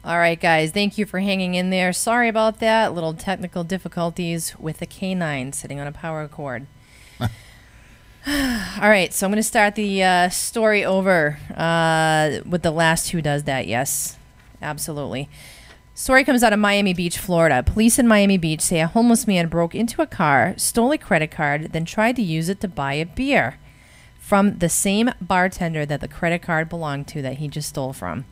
All right, guys. Thank you for hanging in there. Sorry about that. Little technical difficulties with the canine sitting on a power cord. All right, so I'm going to start the story over with the last Who Does That. Yes, absolutely. Story comes out of Miami Beach, Florida. Police in Miami Beach say a homeless man broke into a car, stole a credit card, then tried to use it to buy a beer from the same bartender that the credit card belonged to that he just stole from.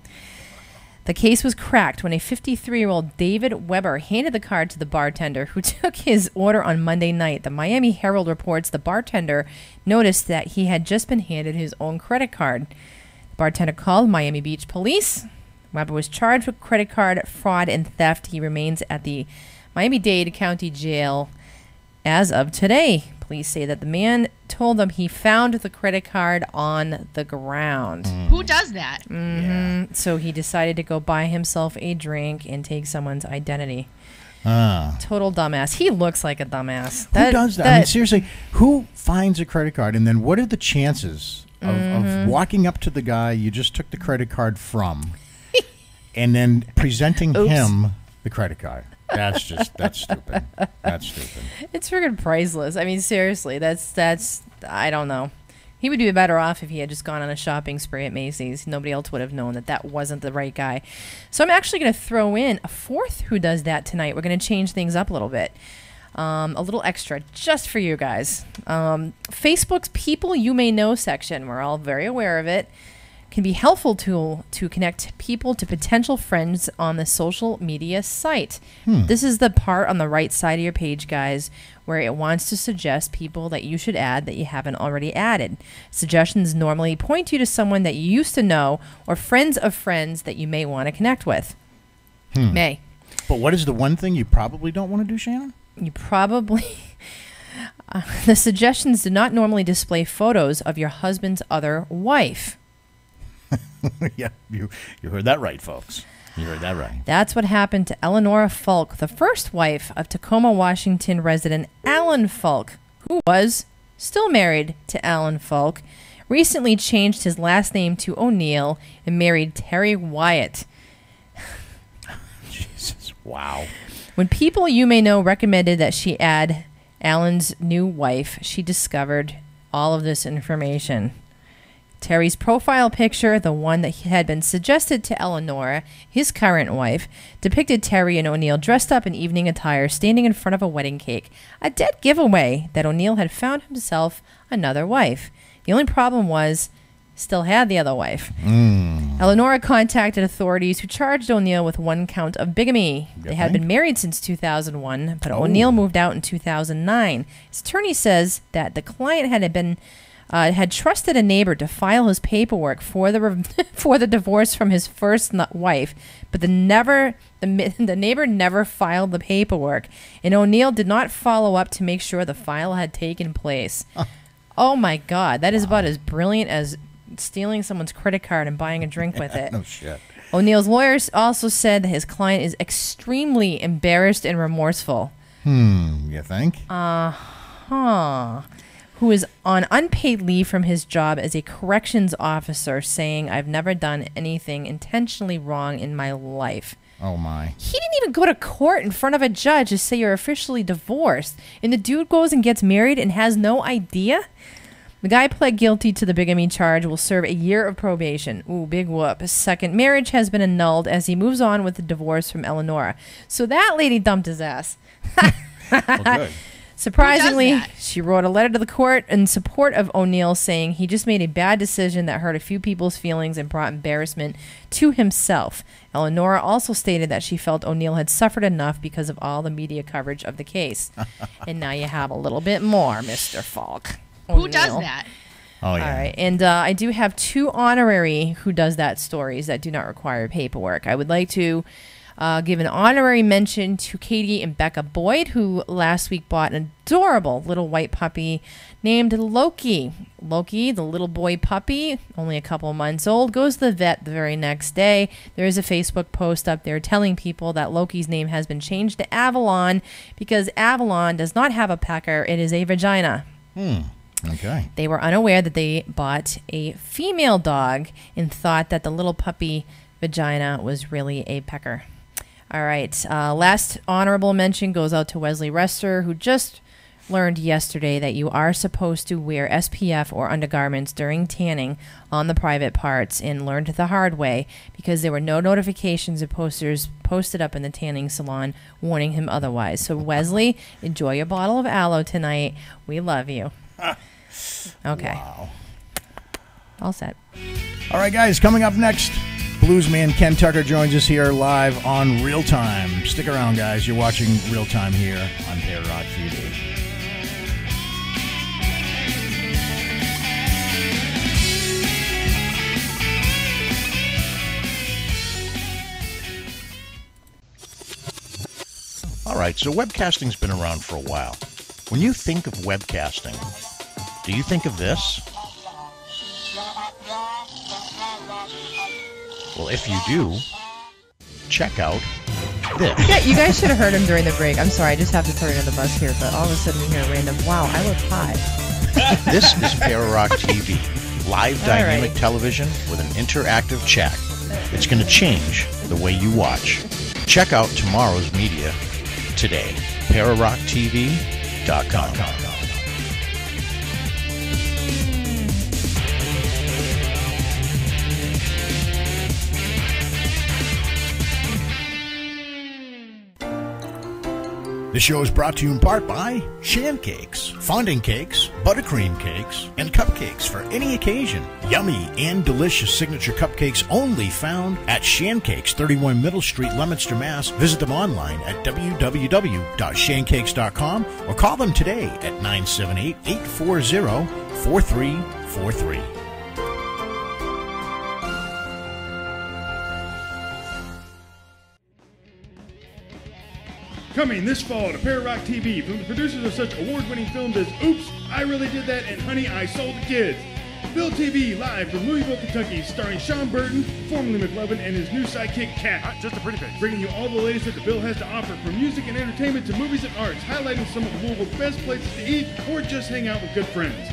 The case was cracked when a 53-year-old David Weber handed the card to the bartender, who took his order on Monday night. The Miami Herald reports the bartender noticed that he had just been handed his own credit card. The bartender called Miami Beach police. Weber was charged with credit card fraud and theft. He remains at the Miami-Dade County Jail as of today. Police say that the man told them he found the credit card on the ground. Who does that? Yeah. So he decided to go buy himself a drink and take someone's identity. Total dumbass. He looks like a dumbass. Who does that? I mean, seriously, who finds a credit card and then what are the chances of walking up to the guy you just took the credit card from and then presenting him the credit card? That's stupid. That's stupid. It's freaking priceless. I mean, seriously, that's I don't know. He would be better off if he had just gone on a shopping spree at Macy's. Nobody else would have known that that wasn't the right guy. So I'm actually going to throw in a fourth Who Does That tonight. We're going to change things up a little bit. A little extra just for you guys. Facebook's People You May Know section, we're all very aware of it, can be a helpful tool to connect people to potential friends on the social media site. This is the part on the right side of your page, guys, where it wants to suggest people that you should add that you haven't already added. Suggestions normally point you to someone that you used to know or friends of friends that you may want to connect with. May. But what is the one thing you probably don't want to do, Shannon? You probably... the suggestions do not normally display photos of your husband's other wife. Yeah, you heard that right, folks. You heard that right. That's what happened to Eleanor Falk, the first wife of Tacoma, Washington resident Alan Falk, who was still married to Alan Falk, recently changed his last name to O'Neill and married Terry Wyatt. Jesus, wow. When People You May Know recommended that she add Alan's new wife, she discovered all of this information. Terry's profile picture, the one that had been suggested to Eleanor, his current wife, depicted Terry and O'Neill dressed up in evening attire, standing in front of a wedding cake. A dead giveaway that O'Neill had found himself another wife. The only problem was, still had the other wife. Eleanor contacted authorities who charged O'Neill with one count of bigamy. They had been married since 2001, but O'Neill moved out in 2009. His attorney says that the client had trusted a neighbor to file his paperwork for the divorce from his first wife, but the neighbor never filed the paperwork, and O'Neill did not follow up to make sure the file had taken place. Oh my God, that is about as brilliant as stealing someone's credit card and buying a drink with it. No shit. O'Neill's lawyers also said that his client is extremely embarrassed and remorseful. You think? Who is on unpaid leave from his job as a corrections officer, saying, "I've never done anything intentionally wrong in my life." Oh, my. He didn't even go to court in front of a judge to say you're officially divorced. And the dude goes and gets married and has no idea? The guy pled guilty to the bigamy charge, will serve a year of probation. Ooh, big whoop. His second marriage has been annulled as he moves on with the divorce from Eleanor. So that lady dumped his ass. Well, good. Surprisingly, she wrote a letter to the court in support of O'Neill, saying he just made a bad decision that hurt a few people's feelings and brought embarrassment to himself. Eleanor also stated that she felt O'Neill had suffered enough because of all the media coverage of the case. And now you have a little bit more, Mr. Falk. Who does that? Oh, yeah. All right. And I do have two honorary Who Does That stories that do not require paperwork. I would like to give an honorary mention to Katie and Becca Boyd, who last week bought an adorable little white puppy named Loki. Loki, the little boy puppy, only a couple months old, goes to the vet the very next day. There is a Facebook post up there telling people that Loki's name has been changed to Avalon because Avalon does not have a pecker. It is a vagina. Okay. They were unaware that they bought a female dog and thought that the little puppy vagina was really a pecker. All right. Last honorable mention goes out to Wesley Rester, who just learned yesterday that you are supposed to wear SPF or undergarments during tanning on the private parts, and learned the hard way because there were no notifications of posters posted up in the tanning salon warning him otherwise. So Wesley, enjoy your bottle of aloe tonight. We love you. Okay. Wow. All set. All right, guys, coming up next, bluesman Ken Tucker joins us here live on Real Time. Stick around, guys. You're watching Real Time here on Pair Rock TV. All right, so webcasting's been around for a while. When you think of webcasting, do you think of this? Well, if you do, check out this. Yeah, you guys should have heard him during the break. I'm sorry, I just have to throw you under the bus here, but all of a sudden we hear a random, wow, I look hot. This is Pair Rock TV, live dynamic television with an interactive chat. It's going to change the way you watch. Check out tomorrow's media today. ParaRockTV.com. The show is brought to you in part by Shan Cakes, fondant cakes, buttercream cakes, and cupcakes for any occasion. Yummy and delicious signature cupcakes only found at Shan Cakes, 31 Middle Street, Leominster, Mass. Visit them online at www.shancakes.com or call them today at 978-840-4343. Coming this fall to Pair Rock TV from the producers of such award-winning films as Oops, I Really Did That, and Honey, I Sold the Kids. Bill TV live from Louisville, Kentucky, starring Sean Burton, formerly McLovin, and his new sidekick, Kat. Just a pretty face. Bringing you all the latest that the Bill has to offer, from music and entertainment to movies and arts, highlighting some of Louisville's best places to eat or just hang out with good friends.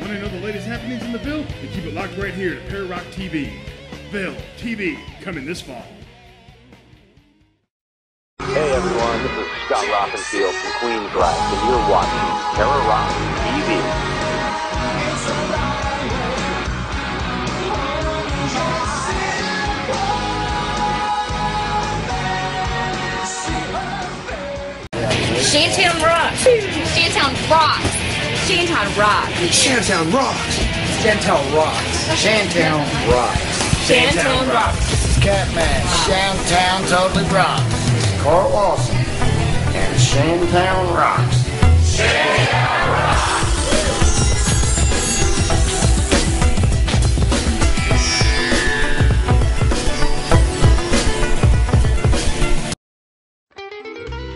Want to know the latest happenings in the Bill? Then keep it locked right here to Pair Rock TV. Bill TV, coming this fall. Hey everyone, this is Scott Rockenfield from Queensryche, and you're watching Terror Rock TV. Shantown rocks! Shantown rocks! Shantown rocks! Shantown rocks! Shantown rocks! Shantown rocks! Shantown rocks! Catman, Shantown totally rocks! Carl Lawson and Shantown rocks! Shantown rocks!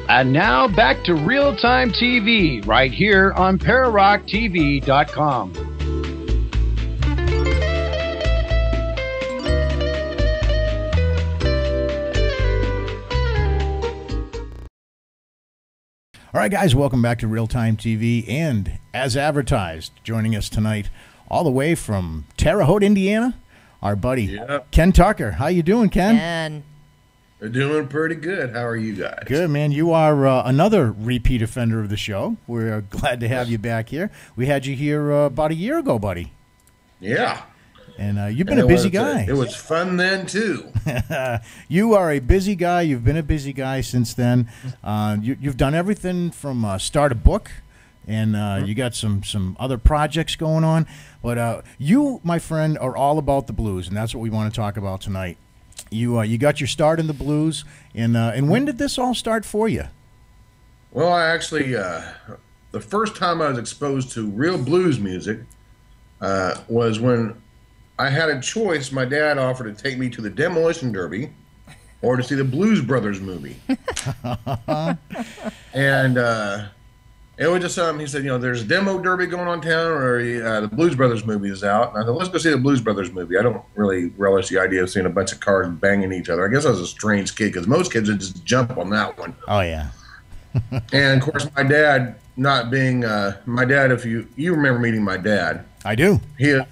And now back to Real Time TV, right here on ParaRockTV.com. All right, guys, welcome back to Real Time TV. And as advertised, joining us tonight all the way from Terre Haute, Indiana, our buddy Ken Tucker. How you doing, Ken? Ken. They're doing pretty good. How are you guys? Good, man. You are another repeat offender of the show. We're glad to have you back here. We had you here about a year ago, buddy. Yeah. And you've been a busy guy. It was fun then, too. You are a busy guy. You've been a busy guy since then. You've done everything from start a book, and you got some other projects going on. But you, my friend, are all about the blues, and that's what we want to talk about tonight. You got your start in the blues, and when did this all start for you? Well, I actually, the first time I was exposed to real blues music was when I had a choice. My dad offered to take me to the Demolition Derby or to see the Blues Brothers movie. And it was just something, he said, you know, there's a demo derby going on town, or the Blues Brothers movie is out. And I thought, let's go see the Blues Brothers movie. I don't really relish the idea of seeing a bunch of cars banging each other. I guess I was a strange kid, because most kids would just jump on that one. Oh, yeah. And, of course, my dad, not being my dad, if you remember meeting my dad. I do. He is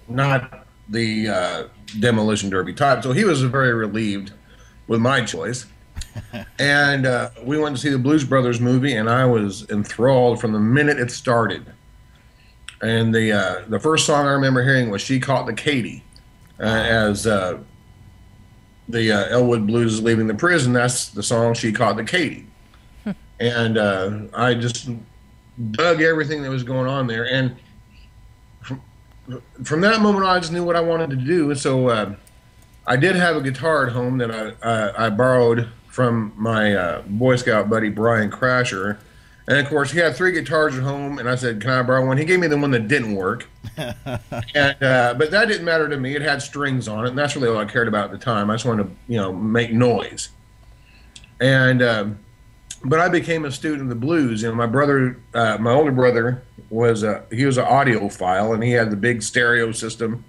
not the Demolition Derby type. So he was very relieved with my choice. And we went to see the Blues Brothers movie, and I was enthralled from the minute it started. And the first song I remember hearing was "She Caught the Katy," as the Elwood Blues is leaving the prison. That's the song "She Caught the Katy," and I just dug everything that was going on there. And from that moment on, I just knew what I wanted to do. And so I did have a guitar at home that I borrowed from my Boy Scout buddy Brian Crasher. And of course, he had 3 guitars at home, and I said, "Can I borrow one?" He gave me the one that didn't work, but that didn't matter to me. It had strings on it, and that's really all I cared about at the time. I just wanted to, make noise. And but I became a student of the blues. My brother, my older brother, was an audiophile, and he had the big stereo system,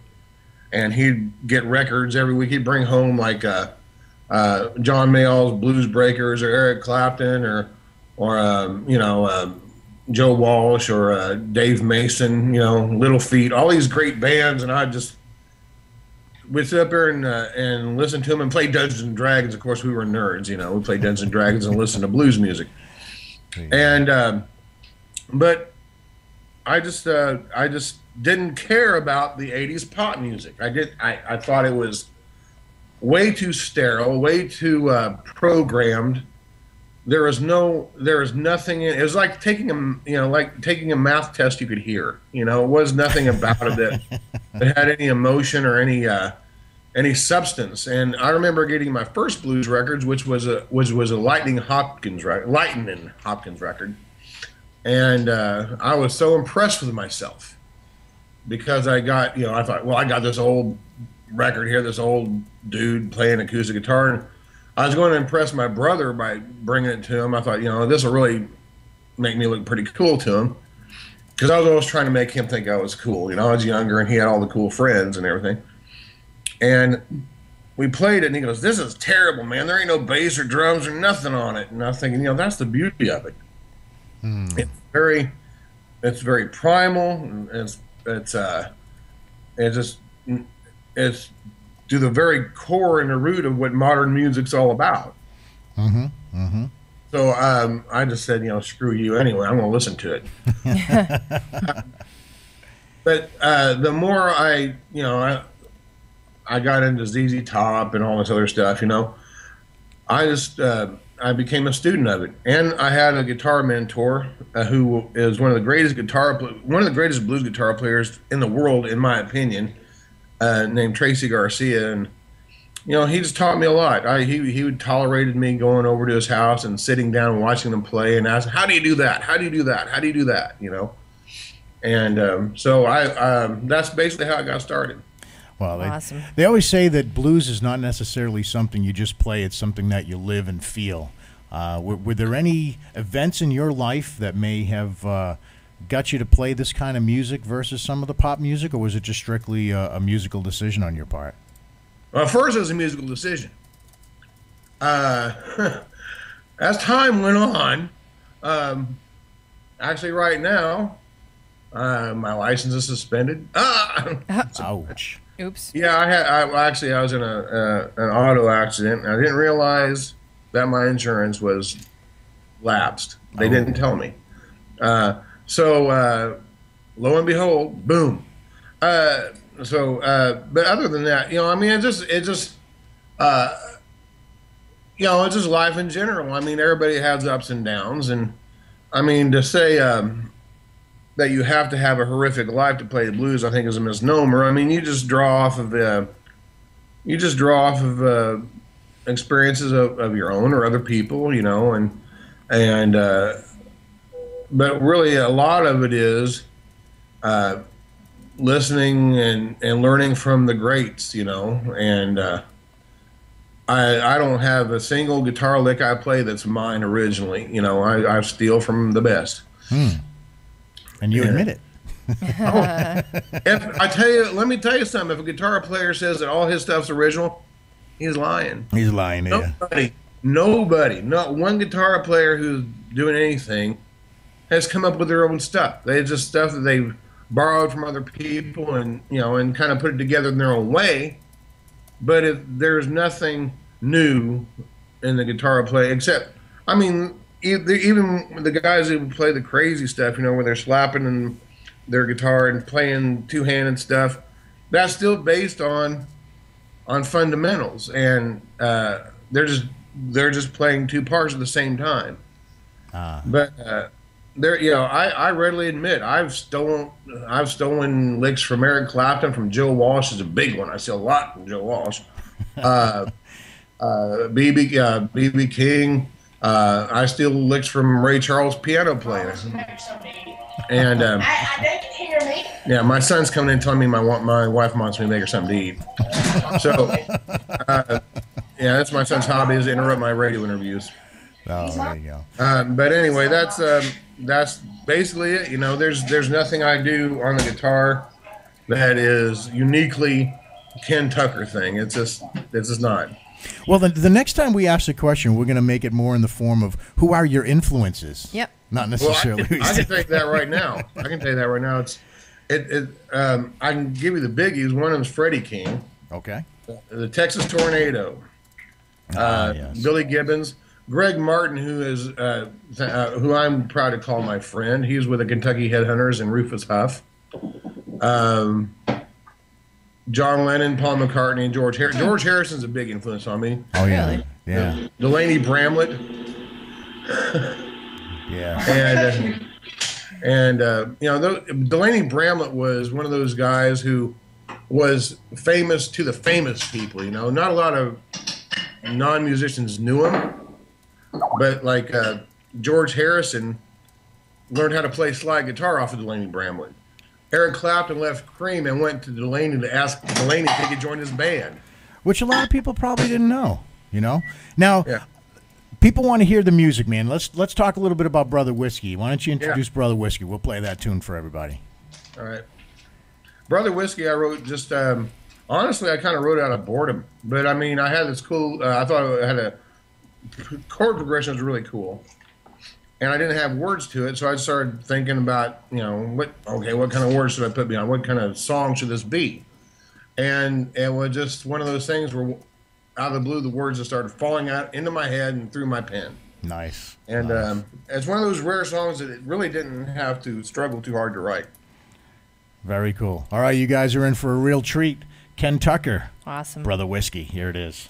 and he'd get records every week. He'd bring home like John Mayall's Blues Breakers, or Eric Clapton, or Joe Walsh, or Dave Mason, Little Feat, all these great bands, and we'd sit up there and listen to them and play Dungeons and Dragons. Of course, we were nerds, we played Dungeons and Dragons and listened to blues music. And but I just didn't care about the '80s pop music. I thought it was way too sterile, way too programmed. There was nothing in it. It was like taking a math test you could hear. It was nothing about it that had any emotion or any substance. And I remember getting my first blues records, which was a Lightning Hopkins record. And I was so impressed with myself because I thought, well, I got this old record here, this old dude playing acoustic guitar, and I was going to impress my brother by bringing it to him. I thought, this will really make me look pretty cool to him, because I was always trying to make him think I was cool. I was younger, and he had all the cool friends and everything. And we played it, and he goes, "This is terrible, man. There ain't no bass or drums or nothing on it." And I was thinking, that's the beauty of it. It's very primal. It's to the very core and the root of what modern music's all about. So I just said, screw you anyway. I'm going to listen to it. But the more I got into ZZ Top and all this other stuff, I became a student of it. And I had a guitar mentor who is one of the greatest blues guitar players in the world, in my opinion, named Tracy Garcia. And he just taught me a lot. He would tolerated me going over to his house and sitting down and watching him play and asking, "How do you do that? How do you do that? How do you do that?" And so that's basically how I got started. Well, awesome. They always say that blues is not necessarily something you just play; it's something that you live and feel. Were there any events in your life that may have got you to play this kind of music versus some of the pop music, or was it just strictly a musical decision on your part? Well, first it was a musical decision. As time went on, actually right now, my license is suspended. Ouch. Oops. Yeah, I was in an auto accident, and I didn't realize that my insurance was lapsed. They didn't tell me. So lo and behold, boom. But other than that, it's just life in general. Everybody has ups and downs, and to say that you have to have a horrific life to play the blues, I think, is a misnomer. You just draw off of experiences of your own or other people, but really a lot of it is listening and learning from the greats, and I don't have a single guitar lick I play that's mine originally. I steal from the best. And you admit it. Let me tell you something. If a guitar player says that all his stuff's original, he's lying. He's lying, yeah. Nobody, not one guitar player who's doing anything has come up with their own stuff. They just stuff that they've borrowed from other people and, and kind of put it together in their own way. But there's nothing new in the guitar play except, I mean, even the guys who play the crazy stuff, where they're slapping and their guitar and playing two-handed stuff, that's still based on fundamentals, and they're just playing two parts at the same time. But I readily admit I've stolen licks from Eric Clapton, from Joe Walsh is a big one. I see a lot from Joe Walsh. B.B. King. I steal licks from Ray Charles, piano player. And yeah, my son's coming in telling me my wife wants me to make her something to eat. So yeah, that's my son's hobby, is to interrupt my radio interviews. Oh, there you go. But anyway, that's basically it. There's nothing I do on the guitar that is uniquely Ken Tucker thing. It's just not. Well, the next time we ask the question, we're going to make it more in the form of who are your influences. Yep. Not necessarily. Well, I can take that right now. I can tell you that right now. I can give you the biggies. One of them is Freddie King. Okay. The Texas Tornado. Yes. Billy Gibbons. Greg Martin, who I'm proud to call my friend. He's with the Kentucky Headhunters and Rufus Huff. John Lennon, Paul McCartney, and George Harrison. George Harrison's a big influence on me. Oh, yeah. Really? Yeah. Delaney Bramlett. Yeah. And Delaney Bramlett was one of those guys who was famous to the famous people. Not a lot of non-musicians knew him, but like George Harrison learned how to play slide guitar off of Delaney Bramlett. Eric Clapton left Cream and went to Delaney to ask Delaney if he could join his band. Which a lot of people probably didn't know, Now, Yeah. people want to hear the music, man. Let's talk a little bit about Brother Whiskey. Why don't you introduce Brother Whiskey? We'll play that tune for everybody. All right. Brother Whiskey, I wrote just, honestly, I kind of wrote out of boredom. But, I mean, I had this cool, I thought I had a chord progression was really cool. And I didn't have words to it, so I started thinking about, what kind of words should I put behind? What kind of song should this be? And it was just one of those things where, out of the blue, the words just started falling out into my head and through my pen. Nice. And nice. It's one of those rare songs that it really didn't have to struggle too hard to write. Very cool. All right, you guys are in for a real treat. Ken Tucker. Awesome. Brother Whiskey. Here it is.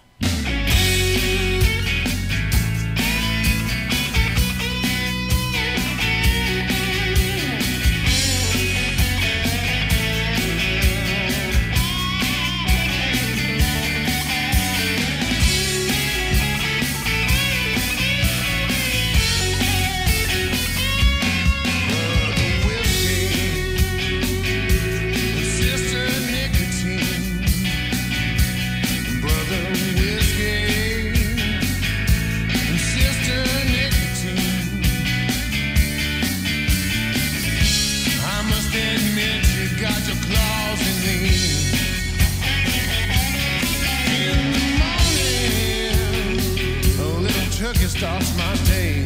Starts my day.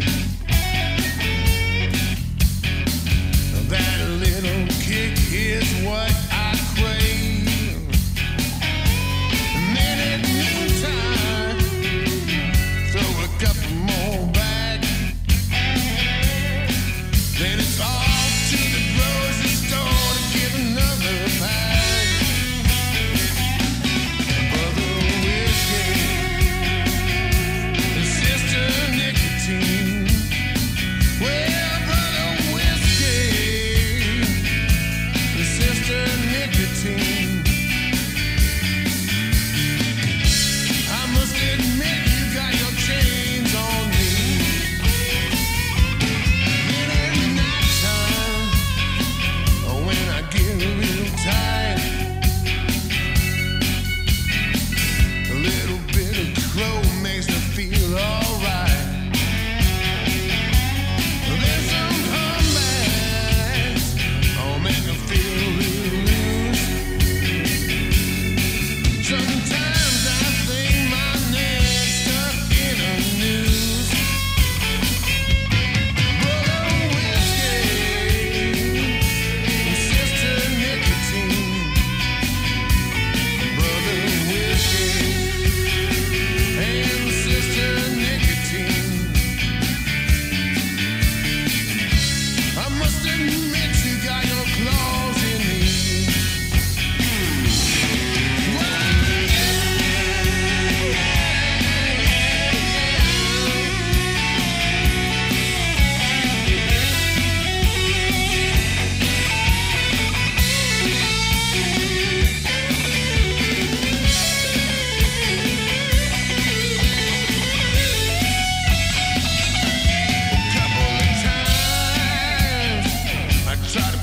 That little kick is what I crave. And then at noontime, throw a couple more back. Then it's off to the grocery store to get another pack. Brother Whiskey, Sister Nicotine.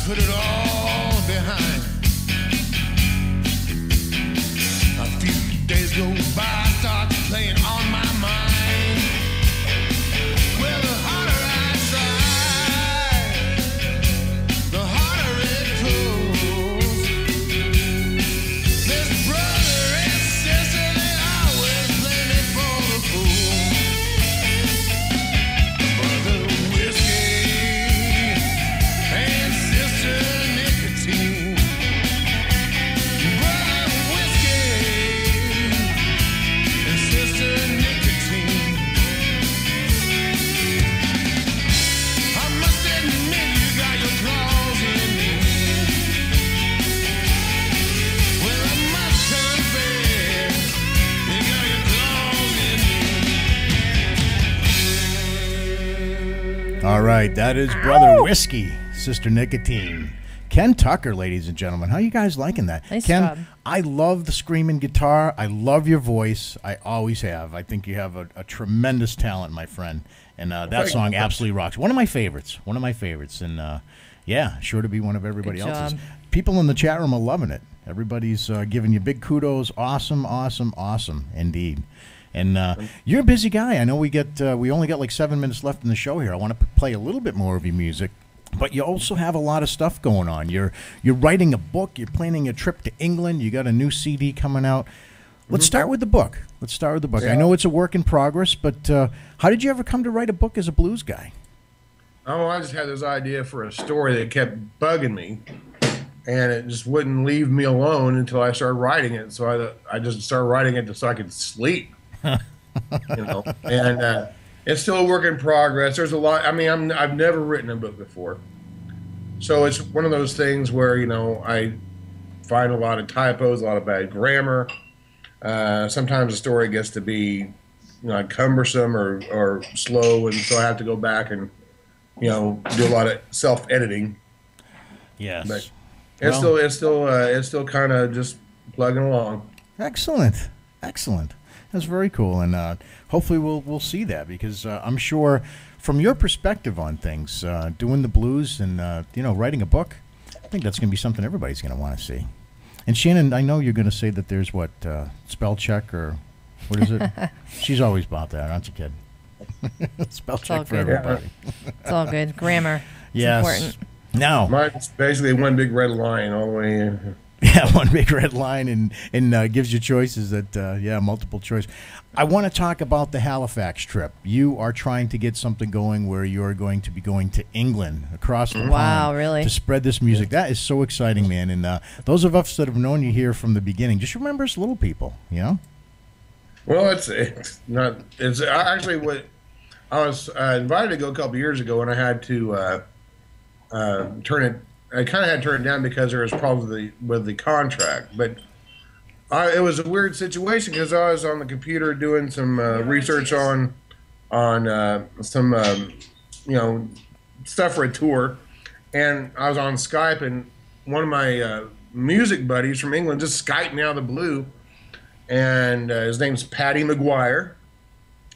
put it all behind. A few days go by, start playing on my mind. Well, the harder I try, the harder it pulls. This brother and sister, they always play me for the fool. Brother whiskey and sister nicotine. Brother whiskey and sister nicotine. I must admit you got your claws in me. Well, I must confess you got your claws in me. All right, that is Brother Whiskey, Sister Nicotine. Ken Tucker, ladies and gentlemen. How you guys liking that? Nice Ken, job. I love the screaming guitar. I love your voice. I always have. I think you have a tremendous talent, my friend. And that song absolutely rocks. One of my favorites. One of my favorites. And, yeah, sure to be one of everybody Good else's. job. People in the chat room are loving it. Everybody's giving you big kudos. Awesome, awesome, awesome, indeed. And you're a busy guy. I know we only got like 7 minutes left in the show here. I want to play a little bit more of your music, but you also have a lot of stuff going on. You're writing a book. You're planning a trip to England. You got a new CD coming out. Let's start with the book. Let's start with the book. Yeah. I know it's a work in progress, but how did you ever come to write a book as a blues guy? Oh, I just had this idea for a story that kept bugging me, and it just wouldn't leave me alone until I started writing it. So I just started writing it so I could sleep. You know, and it's still a work in progress. There's a lot. I mean, I've never written a book before, so it's one of those things where, you know, I find a lot of typos, a lot of bad grammar. Sometimes the story gets to be, you know, cumbersome or slow, and so I have to go back and, you know, do a lot of self-editing. Yes. But it's still kind of just plugging along. Excellent. Excellent. That's very cool, and hopefully we'll see that, because I'm sure from your perspective on things, doing the blues and you know, writing a book, I think that's going to be something everybody's going to want to see. And Shannon, I know you're going to say that there's what spell check, or what is it? She's always about that, aren't you, kid? Spell check for everybody. It's all good. Grammar. It's Yes. important. Now, Mine's basically one big red line all the way in. yeah, one big red line, and gives you choices that, yeah, multiple choice. I want to talk about the Halifax trip. You are trying to get something going where you're going to be going to England, across the pond, really? to spread this music. That is so exciting, man. And those of us that have known you here from the beginning, just remember us little people, you know? Well, it's actually what I was invited to go a couple years ago, and I had to turn it. I kind of had to turn it down because there was problems with the contract. But it was a weird situation because I was on the computer doing some research on some you know, stuff for a tour, and I was on Skype, and one of my music buddies from England just Skyped me out of the blue, and his name's Paddy McGuire,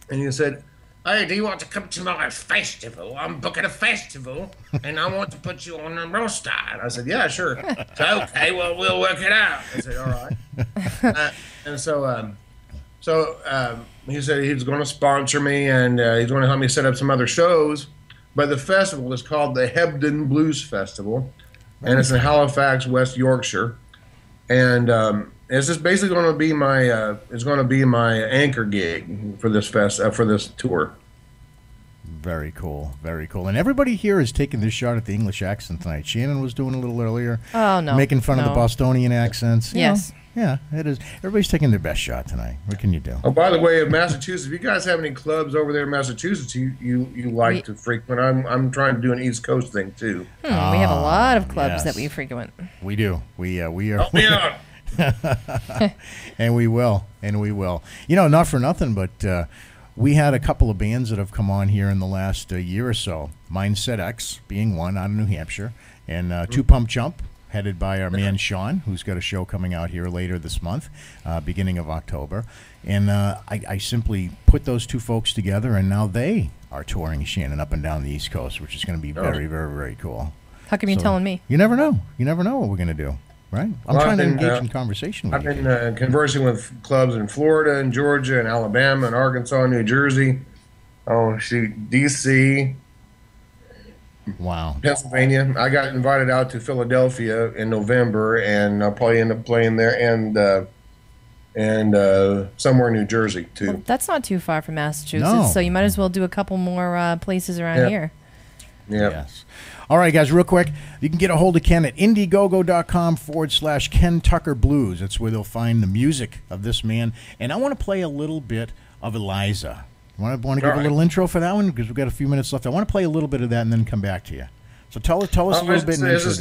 and he said, "Hey, do you want to come to my festival? I'm booking a festival, and I want to put you on the roster." And I said, "Yeah, sure." So, okay, well, we'll work it out. I said, "All right." And so he said he was going to sponsor me, and he's going to help me set up some other shows. But the festival is called the Hebden Blues Festival, and it's in Halifax, West Yorkshire. And it's just basically going to be my anchor gig for this for this tour. Very cool, very cool. And everybody here is taking this shot at the English accent tonight. Shannon was doing a little earlier. Oh, no. Making fun of the Bostonian accents. You Yes. know, yeah, it is. Everybody's taking their best shot tonight. What can you do? Oh, by the way, in Massachusetts, if you guys have any clubs over there in Massachusetts you like to frequent, I'm trying to do an East Coast thing too. We have a lot of clubs that yes. we frequent. We do. We are. Help me out. And we will. You know, not for nothing, but we had a couple of bands that have come on here in the last year or so. Mindset X being one out of New Hampshire, and Two Pump Jump, headed by our man Sean, who's got a show coming out here later this month, beginning of October. And I simply put those two folks together, and now they are touring Shannon up and down the East Coast, which is going to be very, very, very cool. How come you're telling me? You never know. You never know what we're going to do, right? I'm trying to engage in conversation with you. I've been conversing with clubs in Florida and Georgia and Alabama and Arkansas and New Jersey. Oh, shoot, D.C. Wow. Pennsylvania. I got invited out to Philadelphia in November, and I'll probably end up playing there and somewhere in New Jersey, too. Well, that's not too far from Massachusetts, No. so you might as well do a couple more places around here. Yeah. Yes. All right, guys, real quick, you can get a hold of Ken at Indiegogo.com/KenTuckerBlues. That's where they'll find the music of this man. And I want to play a little bit of Eliza. Want to give a little intro for that one? Because we've got a few minutes left. I want to play a little bit of that and then come back to you. So tell us a little bit. It's just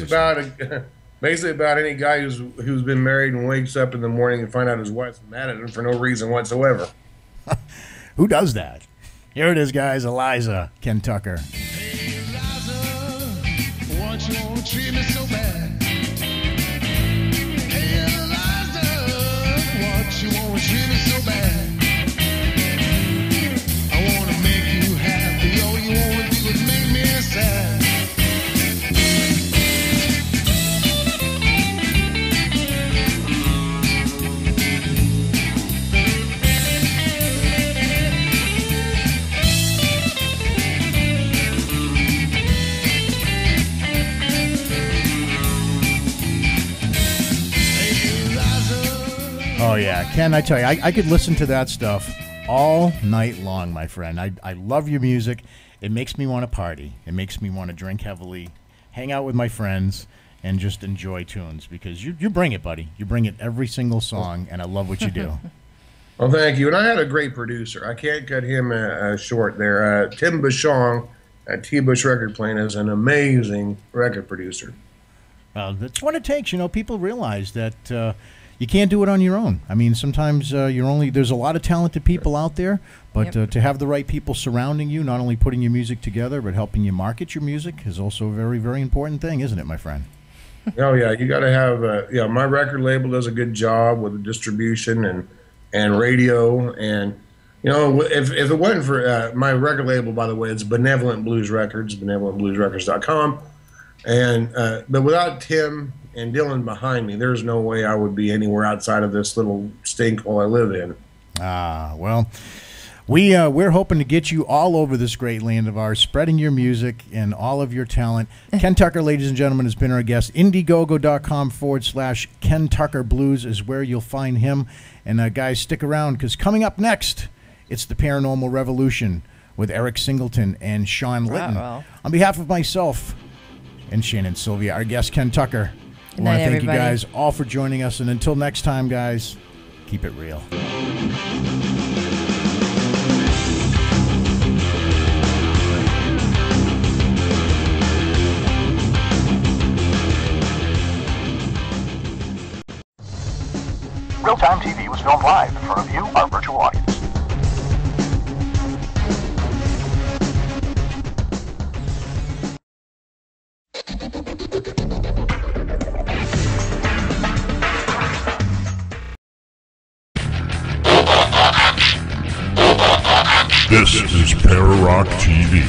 basically about any guy who's been married and wakes up in the morning and find out his wife's mad at him for no reason whatsoever. Who does that? Here it is, guys. Eliza, Ken Tucker. Hey, Eliza, why you wanna treat me so bad? Hey, Eliza, why you wanna treat me so bad? I wanna make you happy. All you wanna do is make me sad. Oh, yeah. Ken, I tell you, I could listen to that stuff all night long, my friend. I love your music. It makes me want to party. It makes me want to drink heavily, hang out with my friends, and just enjoy tunes because you bring it, buddy. You bring it every single song, and I love what you do. Well, thank you. And I had a great producer. I can't cut him short there. Tim Bashong at T-Bush Record Plant is an amazing record producer. Well, that's what it takes. You know, people realize that you can't do it on your own. I mean, sometimes there's a lot of talented people out there, but to have the right people surrounding you, not only putting your music together, but helping you market your music is also a very, very important thing, isn't it, my friend? Oh, yeah. You got to have, my record label does a good job with the distribution and radio. And, you know, if it wasn't for my record label, by the way, it's Benevolent Blues Records, benevolentbluesrecords.com. And but without Tim and Dylan behind me, there's no way I would be anywhere outside of this little stinkhole I live in. Well, we're hoping to get you all over this great land of ours, spreading your music and all of your talent. Ken Tucker, ladies and gentlemen, has been our guest. Indiegogo.com/KenTuckerBlues is where you'll find him. And guys, stick around because coming up next, it's the Paranormal Revolution with Eric Singleton and Sean Litton. On behalf of myself and Shannon Sylvia, our guest Ken Tucker, I want to thank you guys all for joining us. And until next time, guys, keep it real. Real-Time TV was filmed live in front of you, our virtual audience. This is Para Rock TV.